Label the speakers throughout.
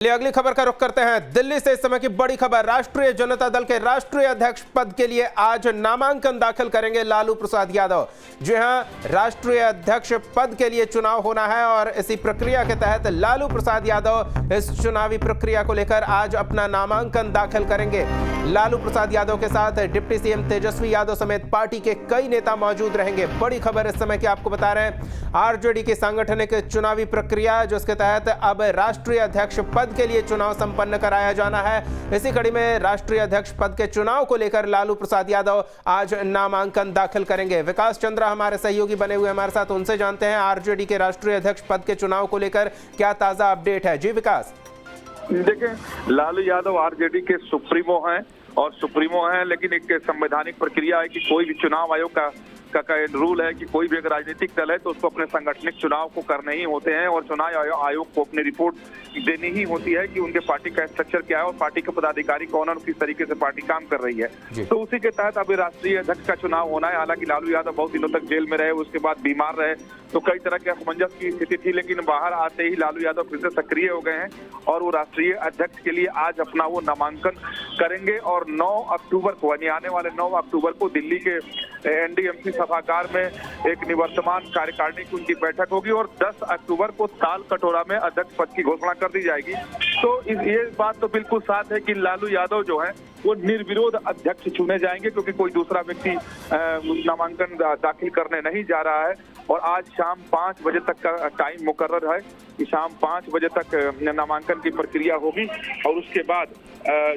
Speaker 1: चलिए अगली खबर का रुख करते हैं। दिल्ली से इस समय की बड़ी खबर, राष्ट्रीय जनता दल के राष्ट्रीय अध्यक्ष पद के लिए आज नामांकन दाखिल करेंगे लालू प्रसाद यादव। जी हां, राष्ट्रीय अध्यक्ष पद के लिए चुनाव होना है और इसी प्रक्रिया के तहत लालू प्रसाद यादव इस चुनावी प्रक्रिया को लेकर आज अपना नामांकन दाखिल करेंगे। लालू प्रसाद यादव के साथ डिप्टी सीएम तेजस्वी यादव समेत पार्टी के कई नेता मौजूद रहेंगे। बड़ी खबर इस समय की आपको बता रहे हैं, आरजेडी की सांगठनिक चुनावी प्रक्रिया जिसके तहत अब राष्ट्रीय अध्यक्ष पद के लिए चुनाव संपन्न कराया जाना है। इसी कड़ी में राष्ट्रीय अध्यक्ष पद के चुनाव को लेकर लालू प्रसाद यादव आज नामांकन दाखिल करेंगे। विकास चंद्रा हमारे सहयोगी बने हुए हमारे साथ, उनसे जानते हैं आरजेडी के राष्ट्रीय अध्यक्ष पद के चुनाव को लेकर क्या ताजा अपडेट है। जी विकास।
Speaker 2: देखिए, लालू यादव आरजेडी के सुप्रीमो हैं और सुप्रीमो हैं, लेकिन एक संवैधानिक प्रक्रिया है कि कोई भी चुनाव आयोग का रूल है कि कोई भी अगर राजनीतिक दल है तो उसको अपने संगठनिक चुनाव को करने ही होते हैं और चुनाव आयोग को अपनी रिपोर्ट देनी ही होती है कि उनके पार्टी का स्ट्रक्चर क्या है और पार्टी के पदाधिकारी कौन है और किस तरीके से पार्टी काम कर रही है। तो उसी के तहत अभी राष्ट्रीय अध्यक्ष का चुनाव होना है। हालांकि लालू यादव बहुत दिनों तक जेल में रहे, उसके बाद बीमार रहे, तो कई तरह के असमंजस की स्थिति थी, लेकिन बाहर आते ही लालू यादव फिर से सक्रिय हो गए हैं और वो राष्ट्रीय अध्यक्ष के लिए आज अपना वो नामांकन करेंगे। और 9 अक्टूबर को यानी आने वाले 9 अक्टूबर को दिल्ली के एनडीएमसी सभागार में एक निवर्तमान कार्यकारिणी की उनकी बैठक होगी और 10 अक्टूबर को ताल कटोरा में अध्यक्ष पद की घोषणा कर दी जाएगी। तो ये बात तो बिल्कुल साफ है कि लालू यादव जो है वो निर्विरोध अध्यक्ष चुने जाएंगे, क्योंकि कोई दूसरा व्यक्ति नामांकन दाखिल करने नहीं जा रहा है। और आज शाम 5 बजे तक का टाइम मुकर्रर है कि शाम 5 बजे तक नामांकन की प्रक्रिया होगी और उसके बाद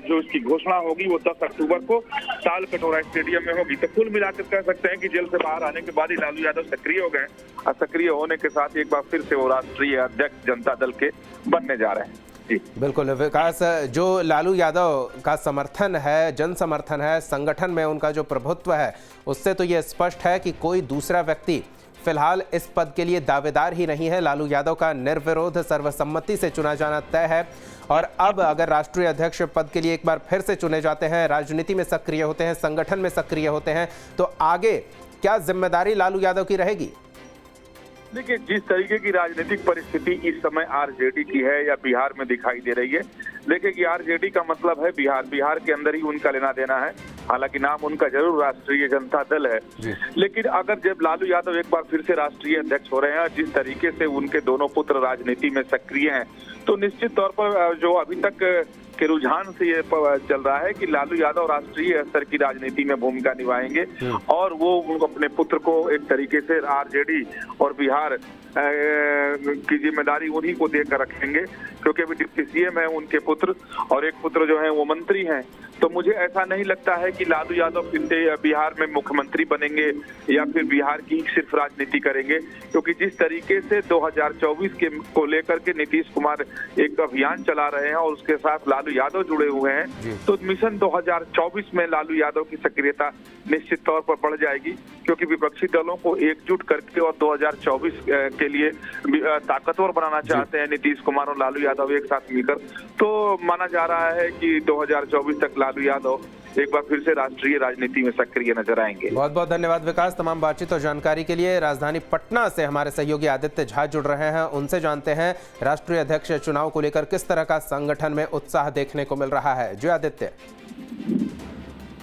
Speaker 2: जो इसकी घोषणा होगी वो 10 अक्टूबर को ताल कटोरा स्टेडियम में होगी। तो कुल मिलाकर कह सकते हैं कि जेल से बाहर आने के बाद ही लालू यादव सक्रिय हो गए और सक्रिय होने के साथ एक बार फिर से वो राष्ट्रीय अध्यक्ष जनता दल के बनने जा रहे हैं।
Speaker 1: बिल्कुल विकास, जो लालू यादव का समर्थन है, जन समर्थन है, संगठन में उनका जो प्रभुत्व है, उससे तो ये स्पष्ट है कि कोई दूसरा व्यक्ति फिलहाल इस पद के लिए दावेदार ही नहीं है। लालू यादव का निर्विरोध सर्वसम्मति से चुना जाना तय है और अब अगर राष्ट्रीय अध्यक्ष पद के लिए एक बार फिर से चुने जाते हैं, राजनीति में सक्रिय होते हैं, संगठन में सक्रिय होते हैं, तो आगे क्या जिम्मेदारी लालू यादव की रहेगी?
Speaker 2: देखिए, जिस तरीके की राजनीतिक परिस्थिति इस समय आरजेडी की है या बिहार में दिखाई दे रही है, देखिए कि आरजेडी का मतलब है बिहार के अंदर ही उनका लेना देना है। हालांकि नाम उनका जरूर राष्ट्रीय जनता दल है, लेकिन अगर जब लालू यादव एक बार फिर से राष्ट्रीय अध्यक्ष हो रहे हैं, जिस तरीके से उनके दोनों पुत्र राजनीति में सक्रिय हैं, तो निश्चित तौर पर जो अभी तक के रुझान से ये चल रहा है कि लालू यादव राष्ट्रीय स्तर की राजनीति में भूमिका निभाएंगे और वो अपने पुत्र को एक तरीके से आरजेडी और बिहार की जिम्मेदारी उन्हीं को देकर रखेंगे, क्योंकि अभी डिप्टी सीएम है उनके पुत्र और एक पुत्र जो है वो मंत्री हैं। तो मुझे ऐसा नहीं लगता है कि लालू यादव फिर से बिहार में मुख्यमंत्री बनेंगे या फिर बिहार की सिर्फ राजनीति करेंगे, क्योंकि जिस तरीके से 2024 के को लेकर के नीतीश कुमार एक अभियान चला रहे हैं और उसके साथ लालू यादव जुड़े हुए हैं, तो मिशन 2024 में लालू यादव की सक्रियता निश्चित तौर पर बढ़ जाएगी, क्योंकि विपक्षी दलों को एकजुट करके और 2024 के लिए ताकतवर बनाना चाहते हैं नीतीश कुमार और लालू यादव एक साथ मिलकर। तो माना जा रहा है कि 2024 तक लालू यादव एक बार फिर से राष्ट्रीय राजनीति में सक्रिय नजर आएंगे।
Speaker 1: बहुत बहुत धन्यवाद विकास, तमाम बातचीत और जानकारी के लिए। राजधानी पटना से हमारे सहयोगी आदित्य झा जुड़ रहे हैं, उनसे जानते हैं राष्ट्रीय अध्यक्ष चुनाव को लेकर किस तरह का संगठन में उत्साह देखने को मिल रहा है। जी आदित्य।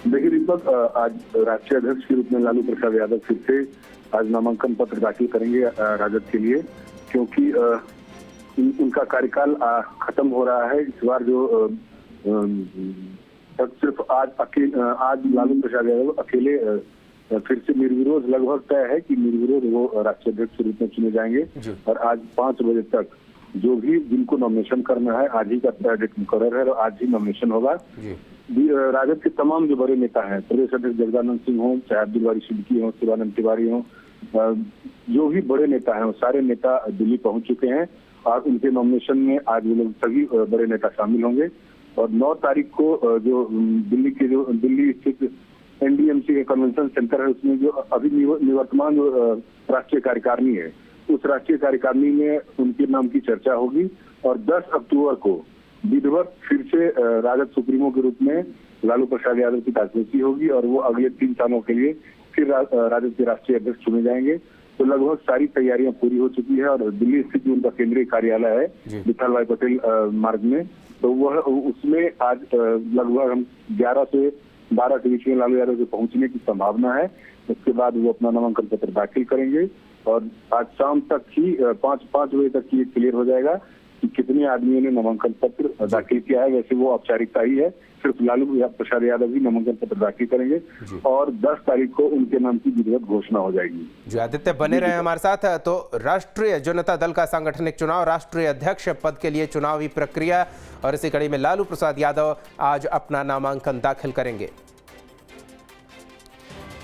Speaker 3: देखिए दीपक, आज राष्ट्रीय अध्यक्ष के रूप में लालू प्रसाद यादव फिर से आज नामांकन पत्र दाखिल करेंगे राजद के लिए, क्योंकि उनका कार्यकाल खत्म हो रहा है। इस बार जो सिर्फ आज लालू प्रसाद यादव अकेले फिर से निर्विरोध लगभग तय है कि निर्विरोध वो राष्ट्रीय अध्यक्ष के रूप में चुने जाएंगे और आज 5 बजे तक जो भी जिनको नॉमिनेशन करना है आज ही का डेट मुकर्रर है और आज ही नॉमिनेशन होगा। राजद के तमाम जो बड़े नेता हैं, प्रदेश अध्यक्ष जगदानंद सिंह हो, चाहे अब्दुल बारी सिद्दीकी हो, शिवानंद तिवारी हो, जो भी बड़े नेता हैं वो सारे नेता दिल्ली पहुंच चुके हैं और उनके नॉमिनेशन में आज वो लोग सभी बड़े नेता शामिल होंगे। और 9 तारीख को जो दिल्ली स्थित एनडीएमसी के कन्वेंशन सेंटर है, उसमें जो अभी निवर्तमान जो राष्ट्रीय कार्यकारिणी है, उस राष्ट्रीय कार्यकारिणी में उनके नाम की चर्चा होगी और 10 अक्टूबर को विधिवत फिर से राजद सुप्रीमो के रूप में लालू प्रसाद यादव की ताजपोशी होगी और वो अगले 3 सालों के लिए फिर राजद के राष्ट्रीय अध्यक्ष चुने जाएंगे। तो लगभग सारी तैयारियां पूरी हो चुकी है और दिल्ली स्थित जो उनका केंद्रीय कार्यालय है विठल भाई पटेल मार्ग में, तो वह उसमें आज लगभग हम 11 से 12 के बीच में लालू यादव के पहुंचने की संभावना है। उसके बाद वो अपना नामांकन पत्र दाखिल करेंगे और आज शाम तक ही 5 बजे तक ही क्लियर हो जाएगा कि कितने आदमियों ने नामांकन पत्र दाखिल किया है। वैसे वो औपचारिकता ही है, सिर्फ लालू प्रसाद यादव ही नामांकन पत्र दाखिल करेंगे और 10 तारीख को उनके नाम की विधिवत घोषणा हो जाएगी।
Speaker 1: जी आदित्य, बने रहे हमारे साथ। तो राष्ट्रीय जनता दल का सांगठनिक चुनाव, राष्ट्रीय अध्यक्ष पद के लिए चुनावी प्रक्रिया और इसी कड़ी में लालू प्रसाद यादव आज अपना नामांकन दाखिल करेंगे।